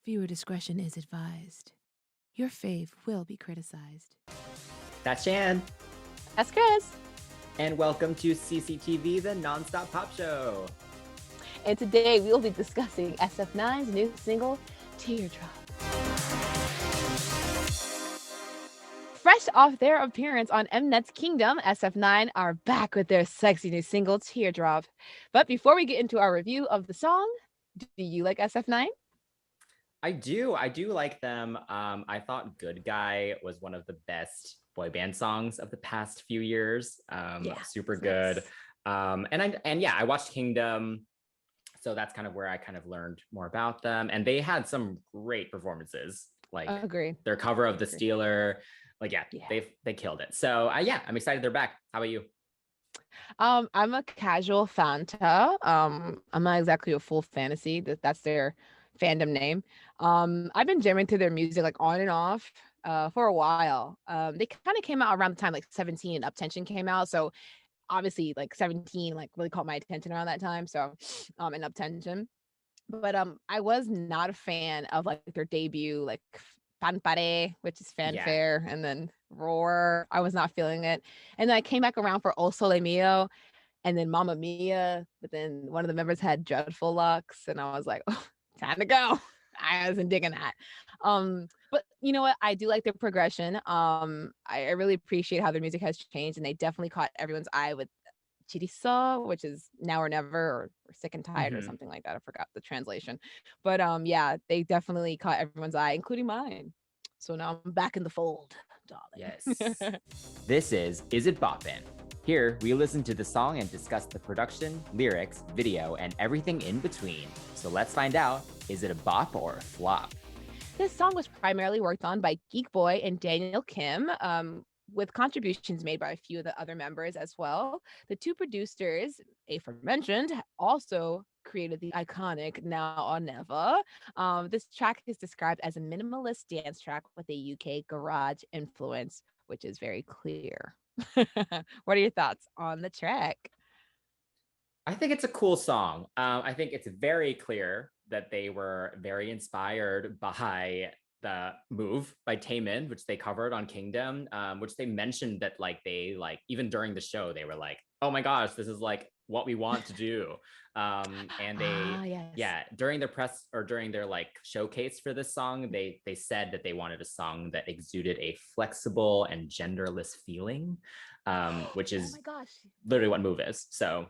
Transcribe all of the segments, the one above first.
Viewer discretion is advised. Your fave will be criticized. That's Shan. That's Chris. And welcome to CCTV, the nonstop pop show. And today we will be discussing SF9's new single, Teardrop. Fresh off their appearance on Mnet's Kingdom, SF9 are back with their sexy new single, Teardrop. But before we get into our review of the song, do you like SF9? I do like them. I thought Good Guy was one of the best boy band songs of the past few years. Super good. Nice. I watched Kingdom. So that's kind of where I kind of learned more about them. And they had some great performances. Like their cover of The Stealer. They killed it. So I'm excited they're back. How about you? I'm a casual Fanta. I'm not exactly a full fantasy. That's their fandom name. I've been jamming to their music like on and off for a while. They kind of came out around the time like 17 and Uptension came out. So obviously like 17 like really caught my attention around that time. So and Uptension. But I was not a fan of like their debut, like Fanfare, which is fanfare, and then Roar. I was not feeling it. And then I came back around for O Sole Mio and then Mamma Mia. But then one of the members had dreadful locks, and I was like, oh, time to go. I wasn't digging that. But you know what? I do like their progression. I really appreciate how their music has changed, and they definitely caught everyone's eye with Chiriso, which is Now or Never, or Sick and Tired, or something like that. I forgot the translation. But they definitely caught everyone's eye, including mine. So now I'm back in the fold, darling. Yes. This is It Boppin? Here, we listen to the song and discuss the production, lyrics, video, and everything in between. So let's find out, is it a bop or a flop? This song was primarily worked on by Geek Boy and Daniel Kim, with contributions made by a few of the other members as well. The two producers, aforementioned, also created the iconic Now or Never. This track is described as a minimalist dance track with a UK garage influence, which is very clear. What are your thoughts on the track? I think it's a cool song. I think it's very clear that they were very inspired by the Move by Taemin, which they covered on Kingdom, which they mentioned that they even during the show, they were like, oh my gosh, this is like what we want to do. And they, during their press or during their showcase for this song, they said that they wanted a song that exuded a flexible and genderless feeling, which is literally what Move is. So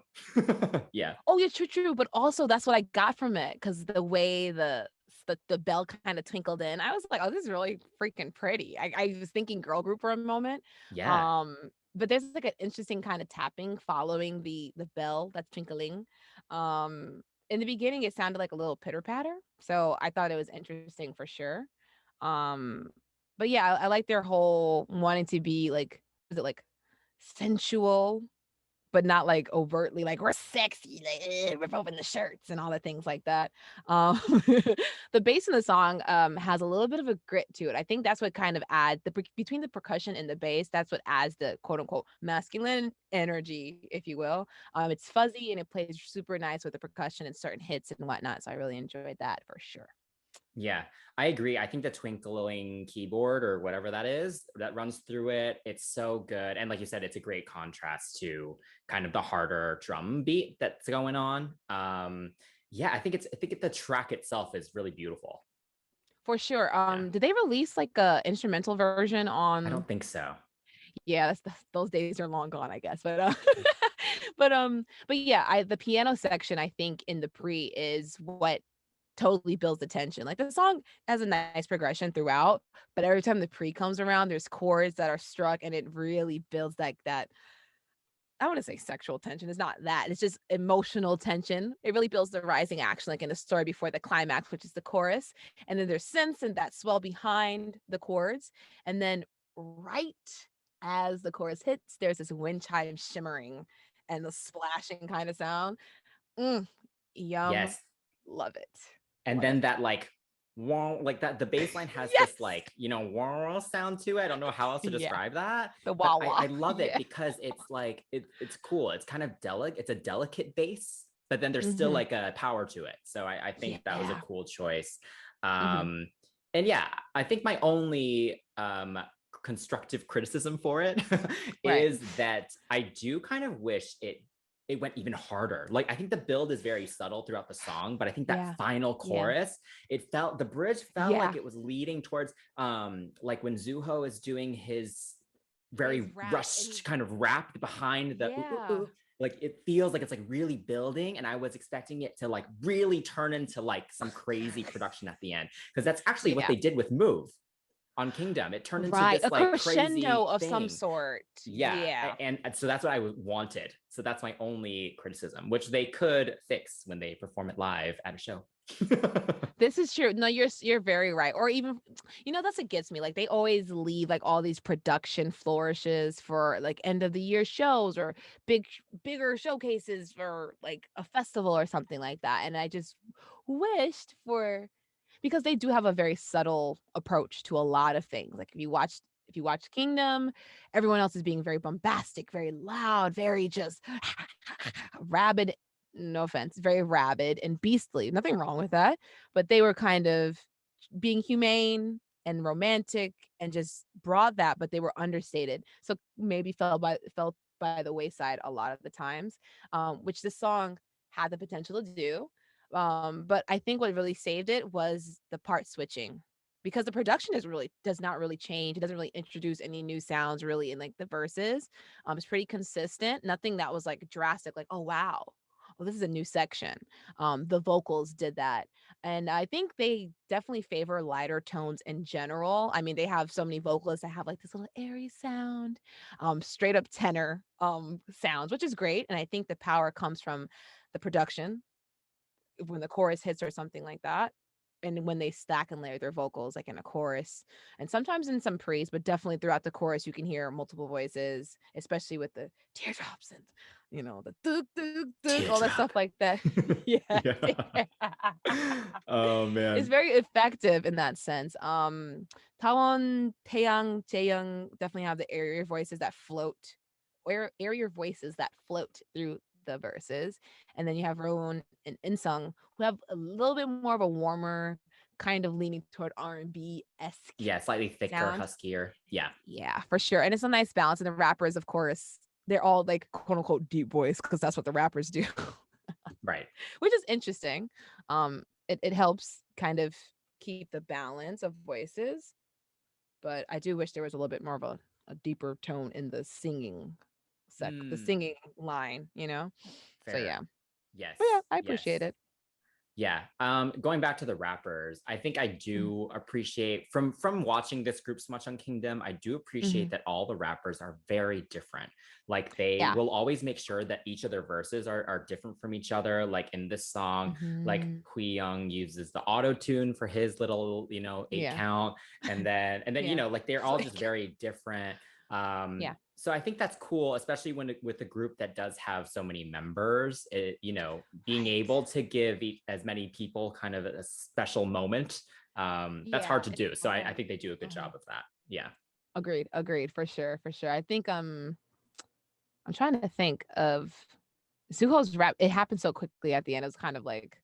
yeah. Oh yeah, true. But also that's what I got from it, because the way the bell kind of twinkled in, I was like, oh, this is really freaking pretty. I was thinking girl group for a moment. But there's like an interesting kind of tapping following the bell that's twinkling. In the beginning it sounded like a little pitter patter, so I thought it was interesting for sure. But yeah, I like their whole wanting to be like, is it like sensual, but not like overtly like we're sexy, like rip open the shirts and all the things like that. The bass in the song has a little bit of a grit to it. I think that's what kind of adds between the percussion and the bass. That's what adds the quote unquote masculine energy, if you will. It's fuzzy and it plays super nice with the percussion and certain hits and whatnot. So I really enjoyed that for sure. Yeah, I agree. I think the twinkling keyboard or whatever that is that runs through it, it's so good. And like you said, it's a great contrast to kind of the harder drum beat that's going on. I think the track itself is really beautiful. For sure. Did they release like a instrumental version on? I don't think so. Yeah, those days are long gone, I guess. But but yeah, the piano section, I think in the pre is what totally builds the tension. Like the song has a nice progression throughout, but every time the pre comes around, there's chords that are struck and it really builds that I want to say sexual tension. It's not that. It's just emotional tension. It really builds the rising action, like in the story before the climax, which is the chorus. And then there's synths and that swell behind the chords. And then right as the chorus hits, there's this wind chime shimmering and the splashing kind of sound. Yum. Yes. Love it. And then that that the bass line has this wah sound to it. I don't know how else to describe that. The wah wah. I love it because it's like it's cool. It's kind of delicate. It's a delicate bass, but then there's still like a power to it. So I think that was a cool choice. And yeah, I think my only constructive criticism for it Right. is that I do kind of wish it went even harder. Like I think the build is very subtle throughout the song, but I think that Yeah. final Yeah. chorus, the bridge felt Yeah. like it was leading towards like when Zuho is doing his His very rap and rushed he's kind of wrapped behind the yeah. like it feels like it's like really building, and I was expecting it to like really turn into like some crazy production at the end, because that's actually what Yeah. they did with Move on Kingdom. It turned into Right. this A like crescendo crazy of some thing. sort. Yeah. Yeah. And so that's what I wanted. So that's my only criticism, which they could fix when they perform it live at a show. This is true. No, you're very right. Or even, that's what gets me. Like they always leave like all these production flourishes for like end of the year shows or bigger showcases for like a festival or something like that. And I just wished for because they do have a very subtle approach to a lot of things. Like if you watch Kingdom, everyone else is being very bombastic, very loud, very just rabid. No offense, very rabid and beastly. Nothing wrong with that, but they were kind of being humane and romantic and just brought that, but they were understated. So maybe felt by the wayside a lot of the times, which this song had the potential to do. But I think what really saved it was the part switching because the production does not really change. It doesn't really introduce any new sounds really in like the verses. It's pretty consistent. Nothing that was like drastic, like, oh wow, well, this is a new section. The vocals did that. And I think they definitely favor lighter tones in general. I mean, they have so many vocalists that have like this little airy sound, straight up tenor sounds, which is great. And I think the power comes from the production when the chorus hits or something like that. And when they stack and layer their vocals, like in a chorus, and sometimes in some praise, but definitely throughout the chorus, you can hear multiple voices, especially with the teardrops and the duk duk duk, all that stuff Teardrop. like that. Yeah, Yeah. Oh it's man. very effective in that sense. Tawon, Taeyang, Jaeyoung definitely have the airier voices that float, or airier voices that float through the verses. And then you have Rowoon and Insung who have a little bit more of a warmer, kind of leaning toward R&B esque Yeah, slightly thicker, sound. huskier. Yeah. Yeah, for sure. And it's a nice balance. And the rappers, of course, they're all like quote unquote deep voice because that's what the rappers do, Right. which is interesting. It helps kind of keep the balance of voices, but I do wish there was a little bit more of a deeper tone in the singing line. So yeah. Fair. Yes. But yeah, I Yes. appreciate it. Yeah. Going back to the rappers, I think I do appreciate from watching this group so much on Kingdom, I do appreciate Mhm. that all the rappers are very different. Like they Yeah. will always make sure that each of their verses are different from each other. Like in this song, like Mhm. Hui Young uses the auto tune for his little, 8 Yeah. count. And then, Yeah. like they're all just very different. Yeah. So I think that's cool, especially with a group that does have so many members, being Right. able to give as many people kind of a special moment. That's Yeah. hard to do. So I think they do a good Uh-huh. job of that. Yeah. Agreed, for sure, for sure. I think I'm trying to think of Suho's rap. It happened so quickly at the end. It was kind of like,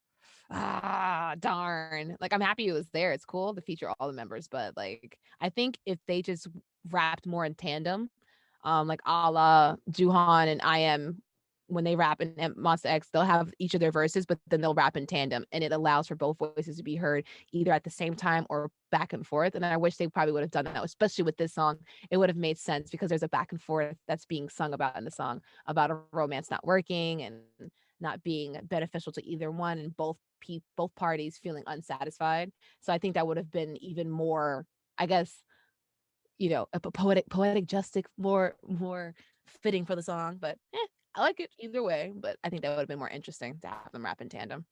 darn. Like I'm happy it was there. It's cool to feature all the members, but like I think if they just rapped more in tandem, like a la Juhan and IM, when they rap in Monster X, they'll have each of their verses, but then they'll rap in tandem, and it allows for both voices to be heard either at the same time or back and forth. And I wish they probably would have done that, especially with this song. It would have made sense because there's a back and forth that's being sung about in the song about a romance not working and not being beneficial to either one, and both parties feeling unsatisfied. So I think that would have been even more, I guess, a poetic justice, more fitting for the song. But I like it either way. But I think that would have been more interesting to have them rap in tandem.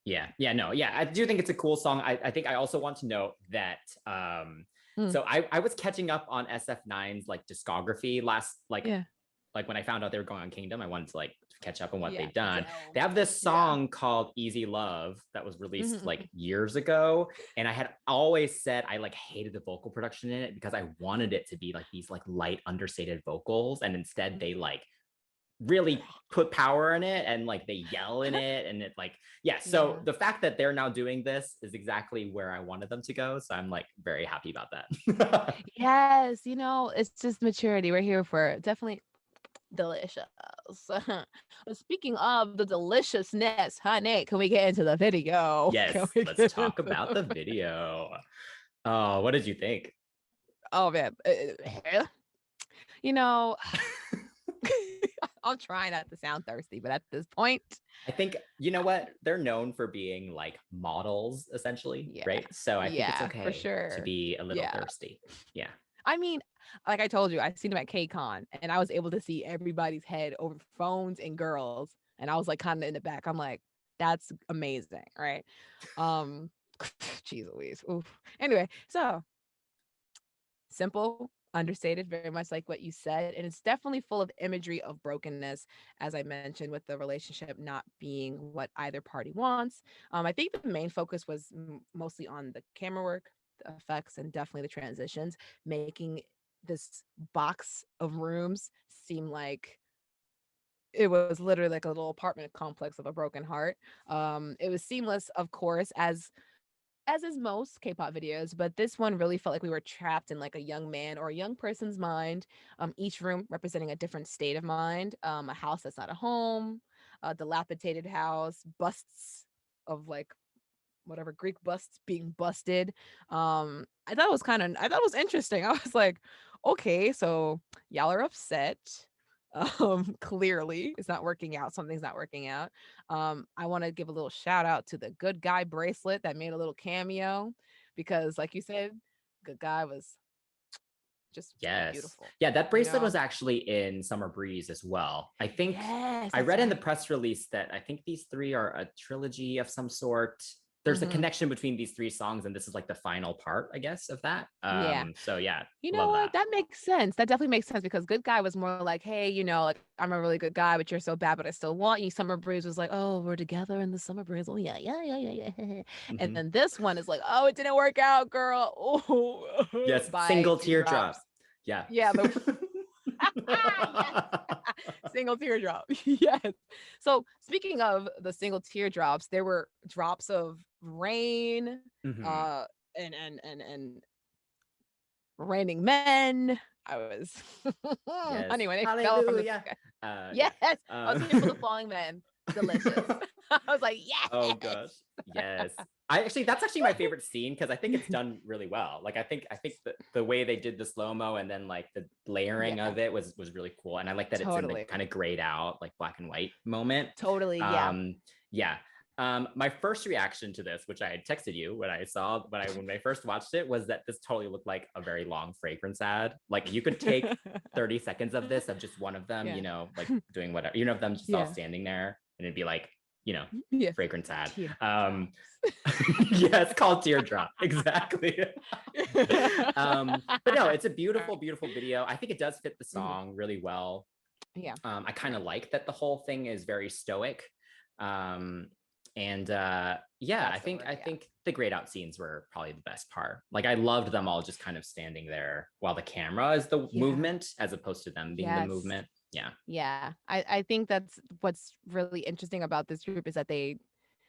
Yeah. Yeah. No. Yeah. I do think it's a cool song. I think I also want to note that Mm, so I was catching up on SF9's like discography last yeah. like when I found out they were going on Kingdom, I wanted to like catch up on what Yeah. they've done. They Delve. have this Yeah. song called Easy Love that was released Mhm, like years ago. And I had always said I like hated the vocal production in it because I wanted it to be like these like light understated vocals. And instead they like really put power in it, and like they yell in it, and it like, yeah. So the fact that they're now doing this is exactly where I wanted them to go. So I'm like very happy about that. Yes, it's just maturity. We're here for it. Definitely delicious. Speaking of the deliciousness, honey, can we get into the video? Yes, let's talk about the video. Oh, what did you think? Oh man, you know, I'm trying not to sound thirsty, but at this point, I think, you know what? They're known for being like models, essentially, yeah, right? So I think it's yeah, for okay sure. to be a little Yeah. thirsty. Yeah. I mean, like I told you, I seen them at KCON, and I was able to see everybody's head over phones and girls, and I was like kind of in the back. I'm like, that's amazing, right? Jeez Louise. Oof. Anyway, so simple, understated, very much like what you said. And it's definitely full of imagery of brokenness, as I mentioned, with the relationship not being what either party wants. I think the main focus was mostly on the camera work, the effects, and definitely the transitions, making this box of rooms seem like it was literally like a little apartment complex of a broken heart. It was seamless, of course, as is most K-pop videos, but this one really felt like we were trapped in like a young man or a young person's mind. Each room representing a different state of mind. A house that's not a home, a dilapidated house, busts of like whatever Greek busts being busted. I thought it was interesting. I was like, okay, so y'all are upset. Clearly it's not working out. Something's not working out. I want to give a little shout out to the Good Guy bracelet that made a little cameo, because like you said, Good Guy was just Yes. beautiful. Yeah, that bracelet was actually in Summer Breeze as well. I think Yes, I read in the right. press release that I think these three are a trilogy of some sort. There's a connection between these three songs, and this is like the final part, I guess, of that. Yeah. So yeah, You know love what? that. That makes sense. That definitely makes sense, because Good Guy was more like, hey, like I'm a really good guy, but you're so bad, but I still want you. Summer Breeze was like, oh, we're together in the Summer Breeze. Oh yeah, yeah, yeah, yeah, yeah. And then this one is like, oh, it didn't work out, girl. Oh, Yes, bye, single teardrops. teardrop. Yeah. Yeah, yes. Single teardrop. Yes. So speaking of the single teardrops, there were drops of rain, and raining men. I was Yes. honey when they fell from the Hallelujah. sky. Yes, I was here for the falling men. Delicious. I was like, yes. Oh gosh. Yes. That's actually my favorite scene, because I think it's done really well. Like I think the way they did the slow-mo and then like the layering of it was really cool. And I like that it's in the kind of grayed out, like black and white moment. Totally, yeah. Yeah. My first reaction to this, which I had texted you when I first watched it, was that this totally looked like a very long fragrance ad. Like you could take 30 seconds of this, of just one of them, like doing whatever, of them just all standing there, and it'd be like, fragrance ad. Yes, called Teardrop. Exactly. But no, it's a beautiful, beautiful video. I think it does fit the song really well. Yeah. I kind of like that the whole thing is very stoic. I think the grayed out scenes were probably the best part. Like I loved them all just kind of standing there while the camera is the movement, as opposed to them being the movement. Yeah. I think that's what's really interesting about this group, is that they,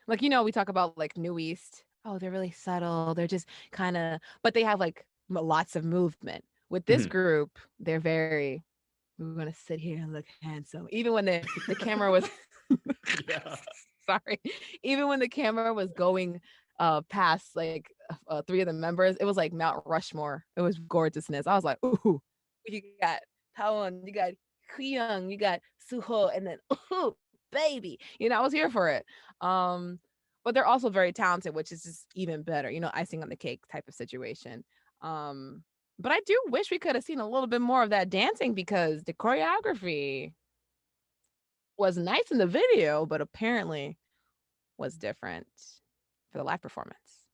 like, we talk about like New East. Oh, they're really subtle. They're just kind of, but they have like lots of movement. With this group, they're very, we're going to sit here and look handsome. Even when the camera was, sorry, even when the camera was going past like three of the members, it was like Mount Rushmore. It was gorgeousness. I was like, ooh, you got Taewon, you got Hyung, you got Suho, and then ooh, baby, I was here for it. But they're also very talented, which is just even better, icing on the cake type of situation. But I do wish we could have seen a little bit more of that dancing, because the choreography was nice in the video, but apparently was different for the live performance.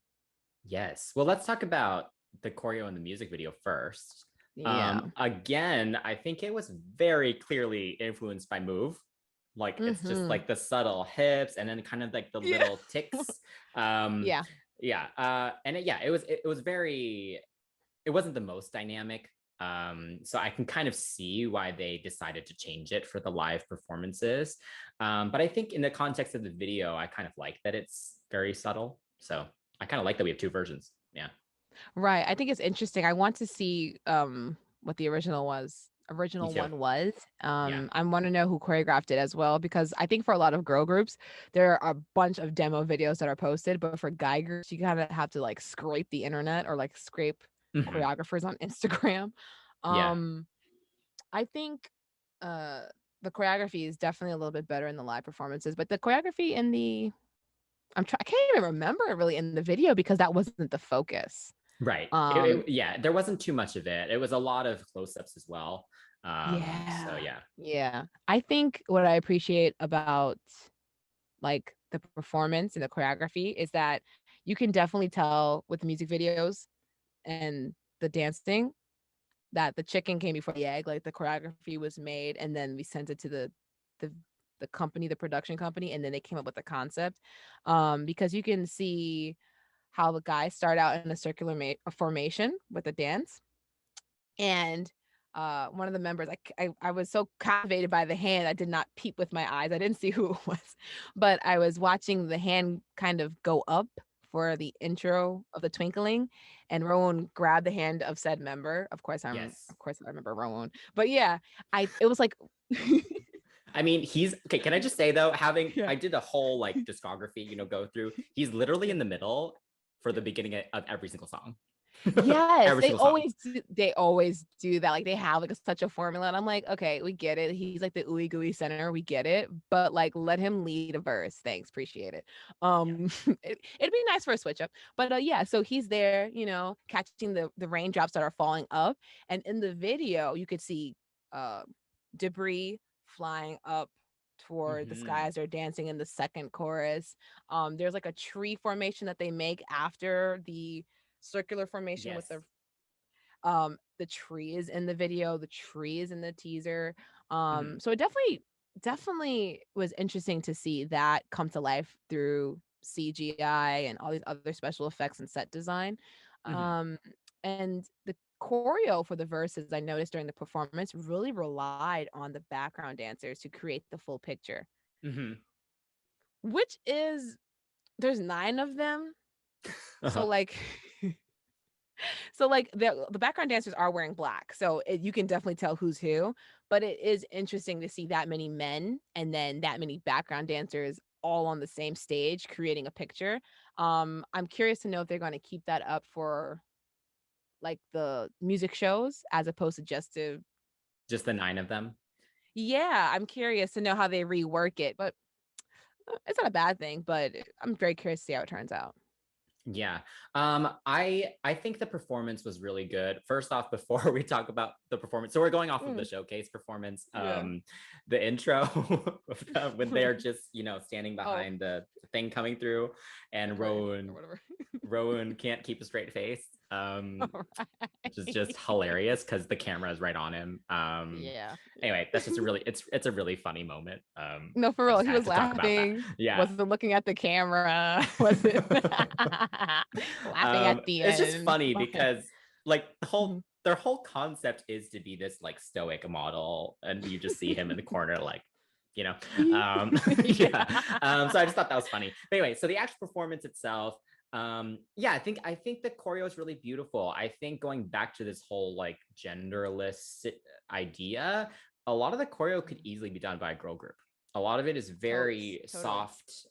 Yes. Well, let's talk about the choreo in the music video first. Again, I think it was very clearly influenced by Move. Like it's just like the subtle hips and then kind of like the little ticks. It wasn't the most dynamic So I can kind of see why they decided to change it for the live performances. But I think in the context of the video, I kind of like that it's very subtle. So I kind of like that we have two versions. Yeah. Right. I think it's interesting. I want to see what the Me original too. one was. Yeah. I want to know who choreographed it as well, because I think for a lot of girl groups, there are a bunch of demo videos that are posted, but for guy groups, you kind of have to like scrape the internet or like scrape Mhm. choreographers on Instagram. Yeah. Um, I think uh the choreography is definitely a little bit better in the live performances, but the choreography in the I can't even remember it really in the video because that wasn't the focus. Right. Um, Yeah, there wasn't too much of it. It was a lot of close-ups as well. So yeah. yeah. Yeah. I think what I appreciate about like the performance and the choreography is that you can definitely tell with music videos and the dancing that the chicken came before the egg. Like the choreography was made and then we sent it to the the company, the production company, and then they came up with the concept. Because you can see how the guys start out in a circular formation with a dance. And one of the members, I was so captivated by the hand, I did not peep with my eyes. I didn't see who it was, but I was watching the hand kind of go up for the intro of the twinkling, and Rowan grabbed the hand of said member. Yes. Of course I remember Rowan, but yeah, it was like, I mean, he's okay. Can I just say though, yeah, I did a whole like discography, go through. He's literally yeah. in the middle for the beginning of every single song. Yes, Every single song. they always do that, like, they have, like, such a formula, and I'm like, "Okay, we get it, he's, like, the ooey gooey center, we get it, but, like, let him lead a verse, thanks, appreciate it." Yeah. It'd be nice for a switch up, but, yeah, so he's there, catching the raindrops that are falling up, and in the video, you could see, uh, debris flying up toward the sky Hmm. as they're dancing in the second chorus. There's, like, a tree formation that they make after the circular formation with Yes. the tree is in the video, the tree is in the teaser. Hmm. So it definitely was interesting to see that come to life through CGI and all these other special effects and set design. Hmm. Um and the choreo for the verses I noticed during the performance really relied on the background dancers to create the full picture, Hmm. which is there's 9 of them. So Uh-huh. like So like the background dancers are wearing black, so you can definitely tell who's who. But it is interesting to see that many men and then that many background dancers all on the same stage creating a picture. I'm curious to know if they're going to keep that up for like the music shows as opposed to just to. Just the 9 of them. Yeah, I'm curious to know how they rework it, but it's not a bad thing. But I'm very curious to see how it turns out. Yeah. I think the performance was really good. First off, before we talk about the performance, so we're going off of the Mm, showcase performance. yeah. The intro when they're just, standing Oh, behind the thing coming through the and curtain or whatever. Rowan can't keep a straight face. All Which is just right. hilarious because the camera is right on him. Yeah, yeah. Anyway, that's just it's a really funny moment. No, for I real. just He had was to talk about that. laughing. Yeah. Wasn't looking at the camera. Wasn't laughing at the It's just end. funny Okay. because like Mhm. their whole concept is to be this like stoic model, and you just see him in the corner like, you know, yeah. Yeah. So I just thought that was funny. But anyway, so the actual performance itself, yeah, I think the choreo is really beautiful. I think going back to this whole like genderless idea, a lot of the choreo could easily be done by a girl group. A lot of it is very Totally. soft.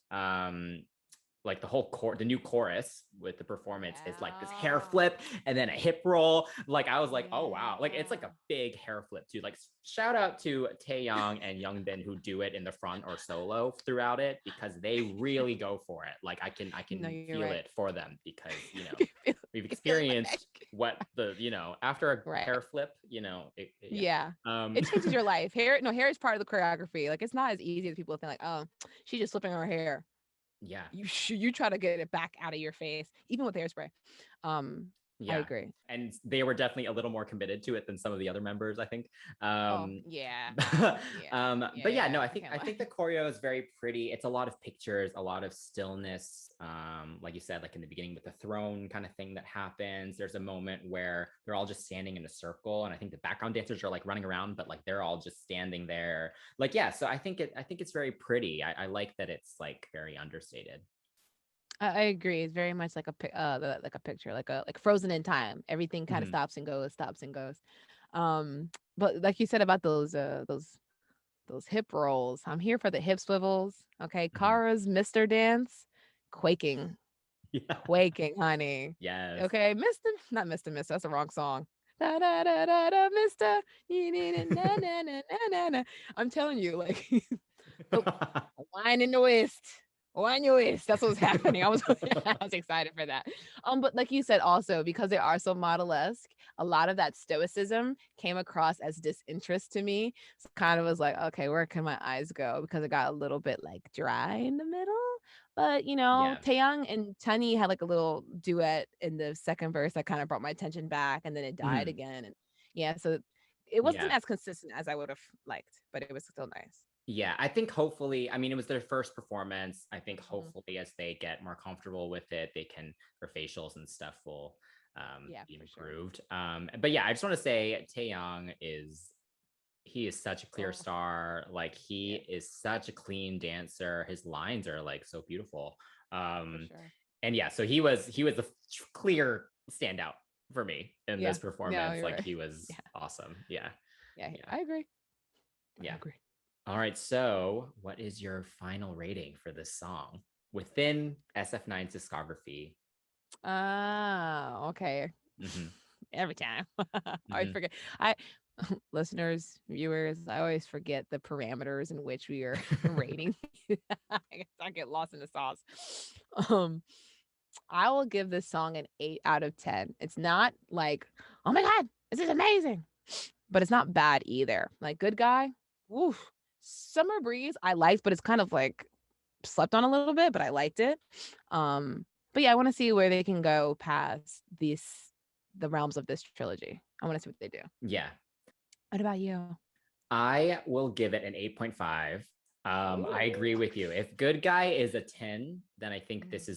Like the new chorus with the performance is like this hair Yeah. flip and then a hip roll. Like I was like, oh wow, like it's like Yeah. a big hair flip too. Like shout out to Taeyong and Youngbin who do it in the front or solo throughout it because they really go for it. Like I No, can you're feel right. it for them because You feel, we've you feel it in my neck. experienced what after a hair Right. flip, yeah. Yeah. It changes your life. Hair is part of the choreography. Like it's not as easy as people think like, oh, she's just flipping her hair. Yeah. You try to get it back out of your face, even with hairspray. I Yeah. agree. And they were definitely a little more committed to it than some of the other members, I think. Oh yeah, But yeah, no, I I think can't I lie. think the choreo is very pretty. It's a lot of pictures, a lot of stillness. Like you said, like in the beginning with the throne kind of thing that happens. There's a moment where they're all just standing in a circle, and I think the background dancers are like running around, but like they're all just standing there. Like, yeah, so I think it's very pretty. I like that it's like very understated. I agree. It's very much like like a picture, like frozen in time. Everything kind of Mhm, stops and goes. But like you said about those hip rolls, I'm here for the hip swivels. Okay, mhm. Kara's Mr. Dance, quaking, Yeah. quaking, honey. Yes. Okay, Mr. Not Mr. Mister. That's the wrong song. Da da da da da, Mister. Na na na na na na. I'm telling you, like the wine in the West. Wine your waist. That's what's happening. I was I was excited for that. But like you said, also because they are so model-esque, a lot of that stoicism came across as disinterest to me. So kind of was like, okay, where can my eyes go? Because it got a little bit like dry in the middle. But Yeah. Taeyang and Tani had like a little duet in the second verse that kind of brought my attention back, and then it died Mhm. again. And yeah, so it wasn't Yeah. as consistent as I would have liked, but it was still nice. Yeah, I think hopefully, I mean, it was their first performance. I think Mhm. hopefully as they get more comfortable with it, they can, their facials and stuff will Yeah, be for sure. improved. But yeah, I just want to say Taeyong he is such a clear Oh, star. Like he yeah, is such a clean dancer. His lines are like so beautiful. for Um, sure. and yeah, so he was a clear standout for me in Yeah. this No, performance. you're Like right. he was Yeah. awesome. Yeah, Yeah. yeah, I agree. I yeah. agree. All right. So, what is your final rating for this song within SF9's discography? Ah, okay. Hmm. Every time. I always Hmm. forget. I listeners, viewers, I always forget the parameters in which we are rating. I guess I get lost in the sauce. Um, I will give this song an 8 out of 10. It's not like, oh my God, this is amazing. But it's not bad either. Like Good Guy, woof. Summer Breeze, I liked, but it's kind of like slept on a little bit, but I liked it. Um, but yeah, I want to see where they can go past the realms of this trilogy. I want to see what they do. Yeah, What about you? I will give it an 8.5. I Ooh. agree with you. If Good Guy is a 10, then I think Mhm. this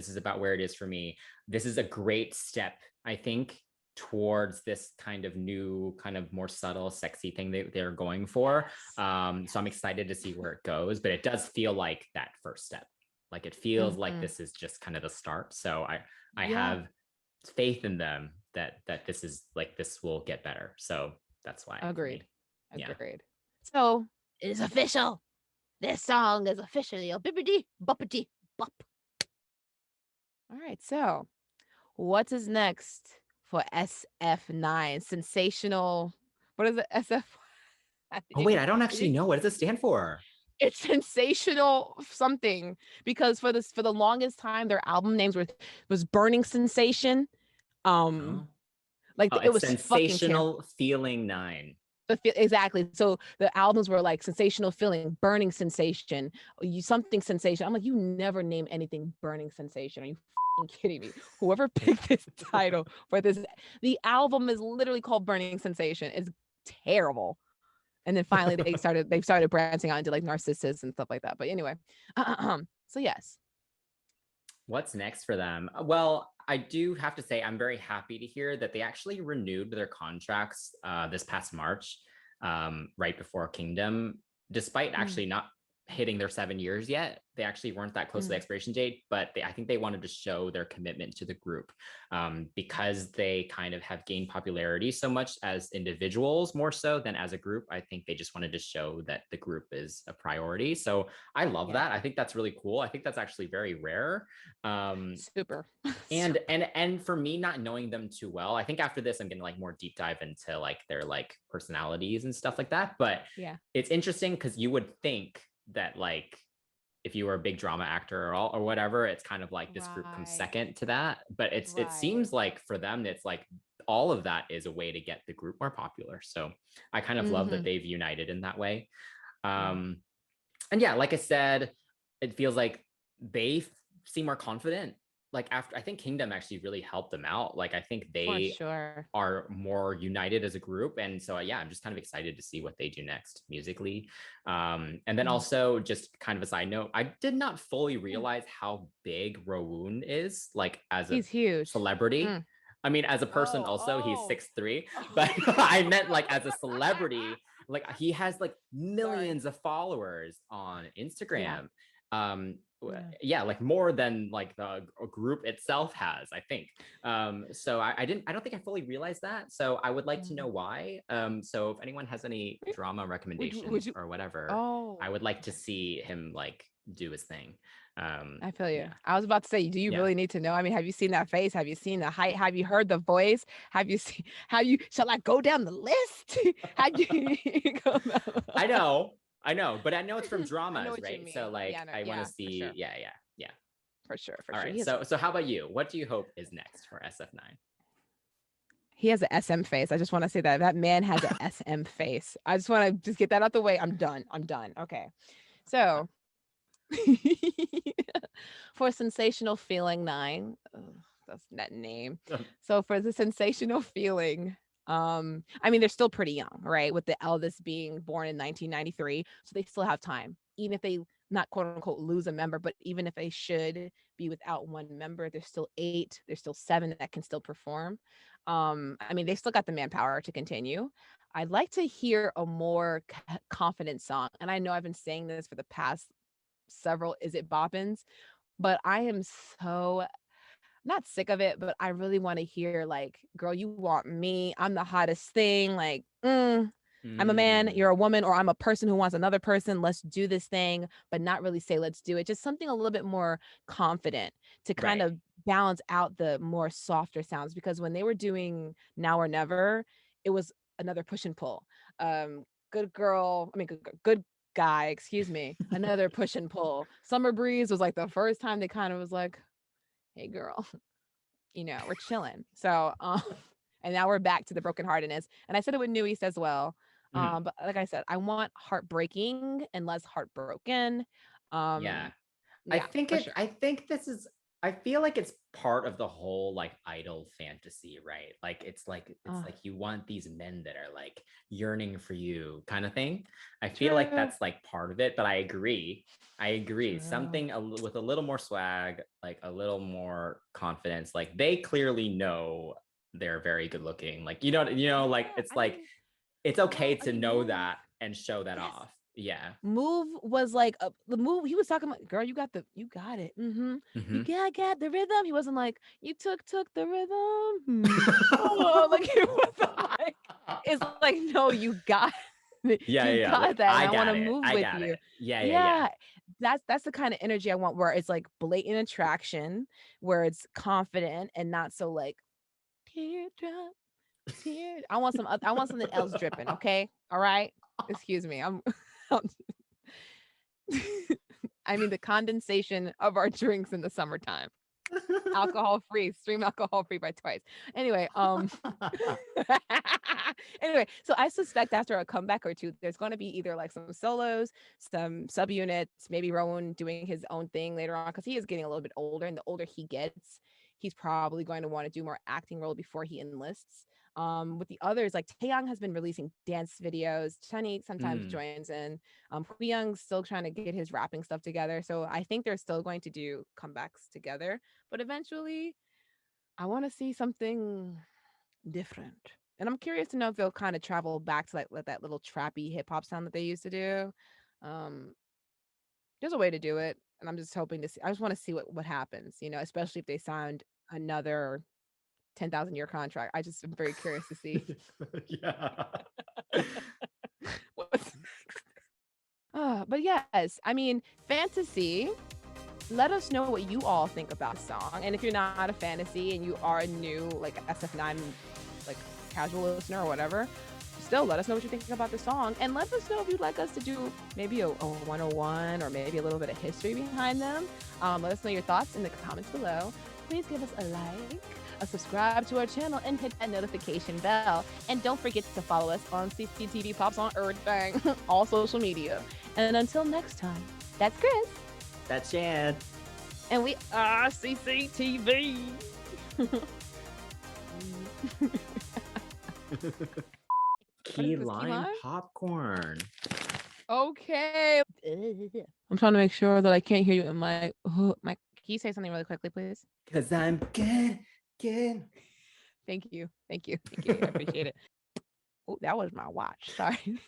is about where it is for me. This is a great step, I think, towards this kind of new, kind of more subtle, sexy thing that they're going for. Yes. So I'm excited to see where it goes, but it does feel like that first step. Like it feels like Hmm. this is just kind of the start. So I Yeah, have faith in them that this is like this will get better. So that's why for me. agreed. Yeah. Agreed. So it is official. This song is officially a bippity boppity bop. All right. So what is next for SF9? Sensational. What is it? SF? Oh wait, I don't actually know. What does it stand for? It's sensational something because for the longest time their album names was Burning Sensation. Um, Oh, like oh, it it's was fucking terrible. Sensational Feeling 9. Exactly. So the albums were like sensational feeling, burning sensation, you something sensation. I'm like, you never name anything burning sensation. Are you kidding me? Whoever picked this title for this, the album is literally called Burning Sensation. It's terrible. And then finally they started branching out into like narcissists and stuff like that. But anyway, so yes. What's next for them? Well, I do have to say I'm very happy to hear that they actually renewed their contracts this past March, right before Kingdom, despite Mm, actually not hitting their 7 years yet. They actually weren't that close to the mm, expiration date, but I think they wanted to show their commitment to the group because they kind of have gained popularity so much as individuals more so than as a group. I think they just wanted to show that the group is a priority. So I love yeah, that. I think that's really cool. I think that's actually very rare. Um, super. and for me, not knowing them too well, I think after this I'm gonna like more deep dive into like their like personalities and stuff like that. But Yeah. it's interesting because you would think that like if you were a big drama actor or whatever, it's kind of like this group comes Right. second to that. But it Right. seems like for them, it's like all of that is a way to get the group more popular. So I kind of love that Mm-hmm. they've united in that way. Yeah. And yeah, like I said, it feels like they seem more confident. like after I think Kingdom actually really helped them out. Like I think For they sure. are more united as a group, and so yeah, I'm just kind of excited to see what they do next musically. And then Mm. also just kind of a side note, I did not fully Yeah. realize how big Rowoon is, like as a He's huge. celebrity. Mm. I mean, as a person, also he's Oh. 6'3", but I meant like as a celebrity, like he has like Sorry. millions of followers on Yeah. Instagram. Yeah. Yeah, like more than like the group itself has, I think. So I don't think I fully realized that. So I would like to know Mm. why. So if anyone has any drama Would recommendations you? or whatever, I Oh. would like to Okay. see him like do his thing. I feel you. Yeah, I was about to say, do you yeah. really need to know? I mean, have you seen that face? Have you seen the height? Have you heard the voice? Have you seen, have you, shall I go down the list? Have you go I down- know, I know, but I know it's from I know dramas, what you right? So mean. Yeah, like no, I want to yeah, for see, sure. yeah, yeah, yeah. For sure, for All sure. right. So how about you? What do you hope is next for SF9? He has an SM face. I just want to say that man has an SM face. I just want to just get that out the way. I'm done. I'm done. Okay. So for Sensational Feeling 9, ugh, that's that name. So for the Sensational Feeling, I mean, they're still pretty young, right? With the eldest being born in 1993. So they still have time. Even if they not quote unquote lose a member, but even if they should be without one member, there's still 8, there's still 7 that can still perform. I mean, they still got the manpower to continue. I'd like to hear a more confident song. And I know I've been saying this for the past several It Boppins, but I am so not sick of it, but I really want to hear like, girl, you want me? I'm the hottest thing. Like, I'm a man, Mm, you're a woman, or I'm a person who wants another person. Let's do this thing, but not really say let's do it. Just something a little bit more confident to kind right. of balance out the more softer sounds. Because when they were doing Now or Never, it was another push and pull. Good girl, I mean, good guy, excuse me, another push and pull. Summer Breeze was like the first time they kind of was like, hey, girl, we're chilling. So, and now we're back to the brokenheartedness. And I said it with New East as well. Mhm. But like I said, I want heartbreaking and less heartbroken. Yeah. Yeah, for sure. I think this is I feel like it's part of the whole like idol fantasy, right? Like it's Uh, like you want these men that are like yearning for you kind of thing. I feel like true, that's like part of it, but I agree. I agree. true. Something with a little more swag, like a little more confidence. Like they clearly know they're very good looking. Like like Yeah, it's I like mean, it's okay I to mean, know move. that and show that Yes, off. Yeah. move was like the move. He was talking about, girl, you got it. You Hmm. got the rhythm. He wasn't like, you took the rhythm. Oh, like it wasn't like, it's like, no, you got it. Yeah, You yeah, yeah. got Like that, and I I want got to it. move I with got you. it. Yeah, yeah, yeah. Yeah, that's the kind of energy I want, where it's like blatant attraction, where it's confident and not so like teardrop, tear. I want something else dripping. Okay, all right. Excuse me. I mean the condensation of our drinks in the summertime. Alcohol free, stream alcohol free by twice. Anyway, anyway, so I suspect after a comeback or two, there's going to be either like some solos, some subunits, maybe Rowan doing his own thing later on, because he is getting a little bit older, and the older he gets, he's probably going to want to do more acting role before he enlists. With the others, like Taeyang has been releasing dance videos. Chunny sometimes Mm, joins in. Young's still trying to get his rapping stuff together, so I think they're still going to do comebacks together. But eventually, I want to see something different. And I'm curious to know if they'll kind of travel back to like that little trappy hip hop sound that they used to do. Um, there's a way to do it, and I'm just hoping to see. I just want to see what happens, especially if they signed another 10,000-year contract. I just am very curious to see yeah. what's next. But yes, I mean, fantasy. Let us know what you all think about the song. And if you're not a fantasy and you are a new like SF9 like casual listener or whatever, still let us know what you think about the song. And let us know if you'd like us to do maybe a 101 or maybe a little bit of history behind them. Let us know your thoughts in the comments below. Please give us a like, a subscribe to our channel, and hit that notification bell. And don't forget to follow us on CCTV Pops on everything, all social media. And until next time, that's Chris. That's Jan. And we are CCTV. Key this, key lime lime? popcorn. Okay. I'm trying to make sure that I can't hear you in my. Can you say something really quickly, please? Cause I'm good. Thank you. I appreciate it. Oh, that was my watch. Sorry.